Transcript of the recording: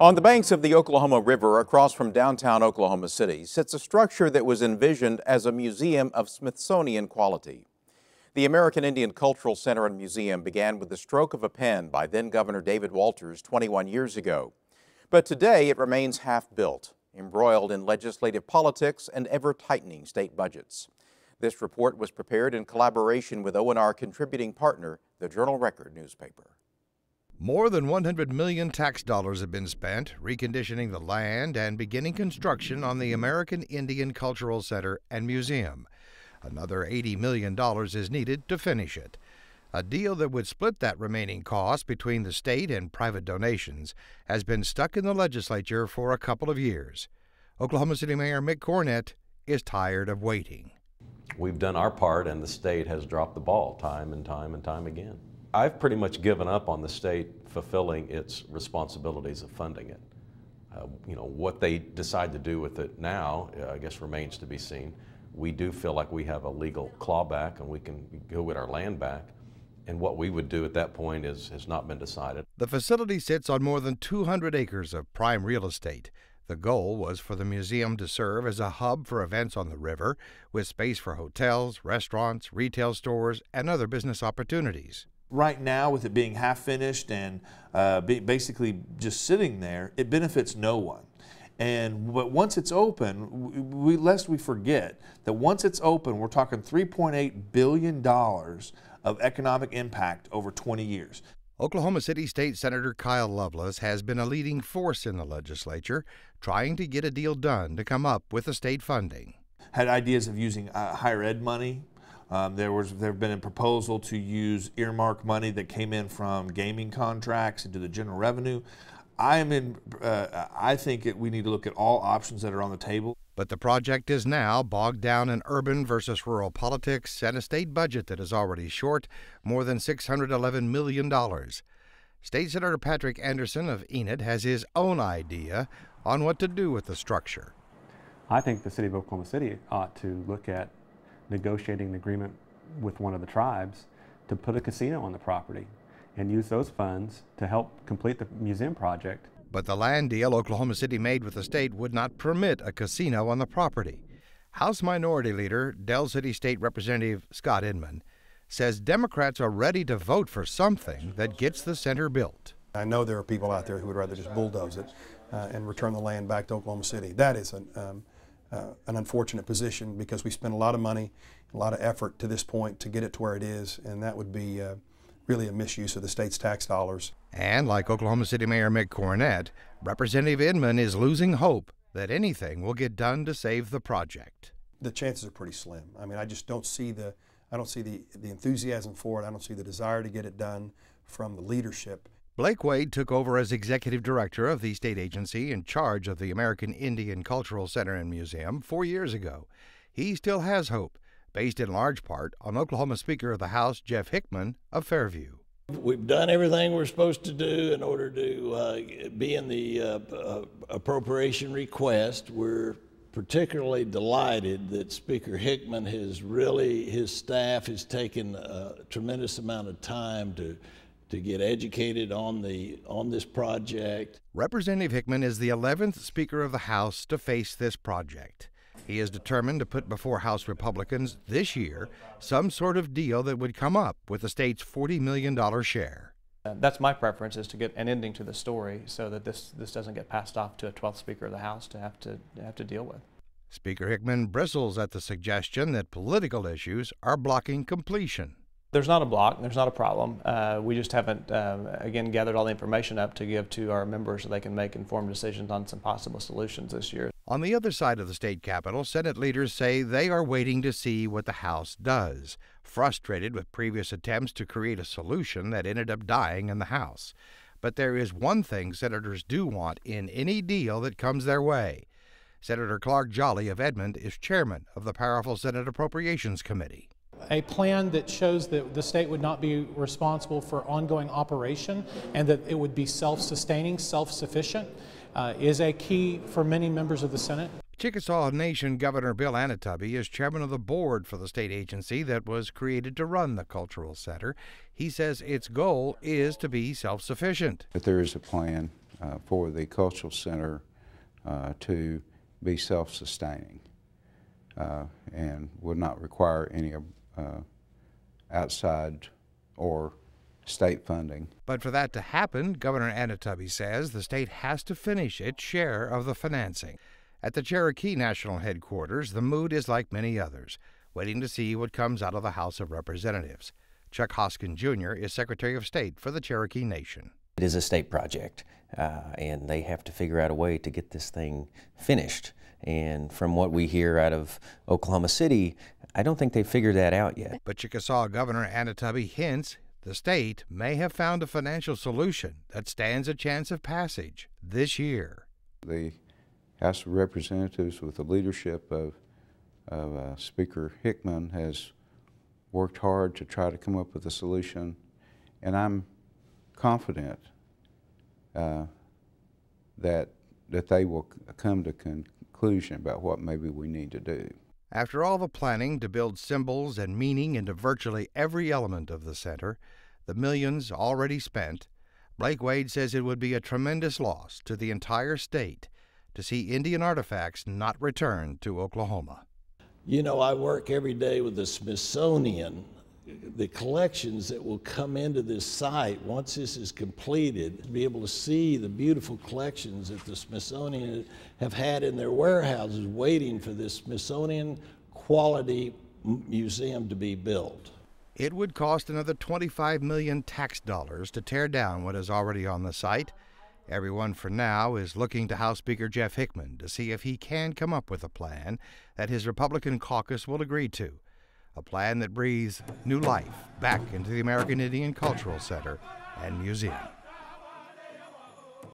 On the banks of the Oklahoma River across from downtown Oklahoma City sits a structure that was envisioned as a museum of Smithsonian quality. The American Indian Cultural Center and Museum began with the stroke of a pen by then-Governor David Walters 21 years ago. But today it remains half-built, embroiled in legislative politics and ever-tightening state budgets. This report was prepared in collaboration with O&R contributing partner, the Journal-Record newspaper. More than 100 million tax dollars have been spent reconditioning the land and beginning construction on the American Indian Cultural Center and Museum. Another $80 million is needed to finish it. A deal that would split that remaining cost between the state and private donations has been stuck in the legislature for a couple of years. Oklahoma City Mayor Mick Cornett is tired of waiting. We've done our part and the state has dropped the ball time and time and time again. I've pretty much given up on the state fulfilling its responsibilities of funding it. What they decide to do with it now, I guess, remains to be seen. We do feel like we have a legal clawback and we can go get our land back. And what we would do at that point has not been decided. The facility sits on more than 200 acres of prime real estate. The goal was for the museum to serve as a hub for events on the river, with space for hotels, restaurants, retail stores, and other business opportunities. Right now, with it being half finished and basically just sitting there, it benefits no one. But once it's open, lest we forget that once it's open, we're talking $3.8 billion of economic impact over 20 years. Oklahoma City State Senator Kyle Loveless has been a leading force in the legislature, trying to get a deal done to come up with the state funding. Had ideas of using higher ed money. There have been a proposal to use earmark money that came in from gaming contracts into the general revenue. I think we need to look at all options that are on the table. But the project is now bogged down in urban versus rural politics and a state budget that is already short more than $611 million. State Senator Patrick Anderson of Enid has his own idea on what to do with the structure. I think the city of Oklahoma City ought to look at negotiating an agreement with one of the tribes to put a casino on the property and use those funds to help complete the museum project. But the land deal Oklahoma City made with the state would not permit a casino on the property. House Minority Leader, Del City State Representative Scott Inman, says Democrats are ready to vote for something that gets the center built. I know there are people out there who would rather just bulldoze it and return the land back to Oklahoma City. That is an unfortunate position because we spent a lot of money, a lot of effort to this point to get it to where it is, and that would be really a misuse of the state's tax dollars. And like Oklahoma City Mayor Mick Cornett, Representative Inman is losing hope that anything will get done to save the project. The chances are pretty slim. I mean, I just don't see the enthusiasm for it. I don't see the desire to get it done from the leadership. Blake Wade took over as executive director of the state agency in charge of the American Indian Cultural Center and Museum 4 years ago. He still has hope, based in large part on Oklahoma Speaker of the House Jeff Hickman of Fairview. We've done everything we're supposed to do in order to be in the appropriation request. We're particularly delighted that Speaker Hickman his staff has taken a tremendous amount of time to get educated on this project. Representative Hickman is the 11th Speaker of the House to face this project. He is determined to put before House Republicans this year some sort of deal that would come up with the state's $40 million share. That's my preference, is to get an ending to the story so that this doesn't get passed off to a 12th Speaker of the House to have to deal with. Speaker Hickman bristles at the suggestion that political issues are blocking completion. There's not a block, there's not a problem. We just haven't, again, gathered all the information up to give to our members so they can make informed decisions on some possible solutions this year. On the other side of the state capitol, Senate leaders say they are waiting to see what the House does, frustrated with previous attempts to create a solution that ended up dying in the House. But there is one thing senators do want in any deal that comes their way. Senator Clark Jolly of Edmond is chairman of the powerful Senate Appropriations Committee. A plan that shows that the state would not be responsible for ongoing operation and that it would be self-sustaining, self-sufficient, is a key for many members of the Senate. Chickasaw Nation Governor Bill Anatubby is chairman of the board for the state agency that was created to run the cultural center. He says its goal is to be self-sufficient. But there is a plan for the cultural center to be self-sustaining and would not require any outside or state funding. But for that to happen, Governor Anatubby says the state has to finish its share of the financing. At the Cherokee National Headquarters, the mood is like many others, waiting to see what comes out of the House of Representatives. Chuck Hoskin Jr. is Secretary of State for the Cherokee Nation. It is a state project, and they have to figure out a way to get this thing finished. And from what we hear out of Oklahoma City, I don't think they've figured that out yet. But Chickasaw Governor Anatubby hints the state may have found a financial solution that stands a chance of passage this year. The House of Representatives, with the leadership of Speaker Hickman, has worked hard to try to come up with a solution, and I'm confident that they will come to conclusion about what maybe we need to do. After all the planning to build symbols and meaning into virtually every element of the center, the millions already spent, Blake Wade says it would be a tremendous loss to the entire state to see Indian artifacts not returned to Oklahoma. You know, I work every day with the Smithsonian. The collections that will come into this site once this is completed, to be able to see the beautiful collections that the Smithsonian have had in their warehouses waiting for this Smithsonian quality museum to be built. It would cost another $25 million tax dollars to tear down what is already on the site. Everyone for now is looking to House Speaker Jeff Hickman to see if he can come up with a plan that his Republican caucus will agree to. A plan that breathes new life back into the American Indian Cultural Center and Museum.